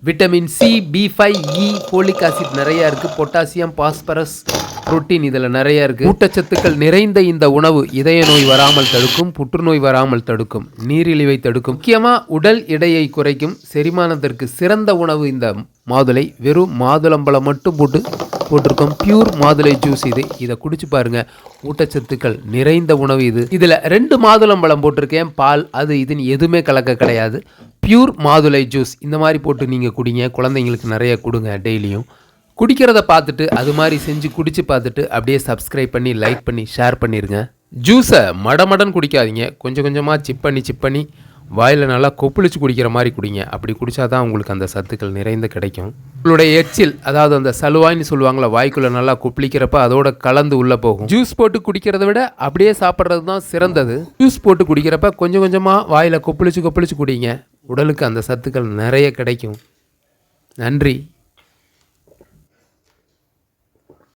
Vitamin C, B5, E, folic acid நிறைய இருக்கு. Potassium, phosphorus, protein இதில் நிறைய இருக்குது. ஊட்டச்சத்துக்கள் நிறைந்த இந்த உணவு இதய நோய் வராமல் தடுக்கும், புற்றுநோய் வராமல் தடுக்கும், நீரிழிவை தடுக்கும், முக்கியமாக உடல் எடையை குறைக்கும். செரிமானத்திற்கு சிறந்த உணவு இந்த மாதுளை. வெறும் மாதுளம்பழம் மட்டும் போட்டிருக்கோம். பியூர் மாதுளை ஜூஸ் இது. இதை குடிச்சு பாருங்க. ஊட்டச்சத்துக்கள் நிறைந்த உணவு இது. இதில் 2 மாதுளம்பழம் போட்டிருக்கேன். பால் அது இதுன்னு எதுவுமே கலக்க கிடையாது. பியூர் மாதுளை ஜூஸ் இந்த மாதிரி போட்டு நீங்கள் குடிங்க. குழந்தைங்களுக்கு நிறைய கொடுங்க. டெய்லியும் குடிக்கிறத பார்த்துட்டு அது மாதிரி செஞ்சு குடிச்சு பார்த்துட்டு அப்படியே சப்ஸ்கிரைப் பண்ணி, லைக் பண்ணி, ஷேர் பண்ணிடுங்க. ஜூஸை மடமடன் குடிக்காதீங்க. கொஞ்சம் கொஞ்சமாக சிப் பண்ணி வாயில் நல்லா கொப்பளிச்சு குடிக்கிற மாதிரி குடிங்க. அப்படி குடித்தா தான் உங்களுக்கு அந்த சத்துக்கள் நிறைந்த கிடைக்கும். உங்களுடைய எச்சில், அதாவது அந்த சலுவாய்ன்னு சொல்லுவாங்களா, வாய்க்குள்ளே நல்லா கொப்பளிக்கிறப்ப அதோட கலந்து உள்ளே போகும். ஜூஸ் போட்டு குடிக்கிறத விட அப்படியே சாப்பிட்றது தான் சிறந்தது. ஜூஸ் போட்டு குடிக்கிறப்ப கொஞ்சம் கொஞ்சமாக வாயில் கொப்பளிச்சு குடிங்க. உடலுக்கு அந்த சத்துக்கள் நிறைய கிடைக்கும். நன்றி.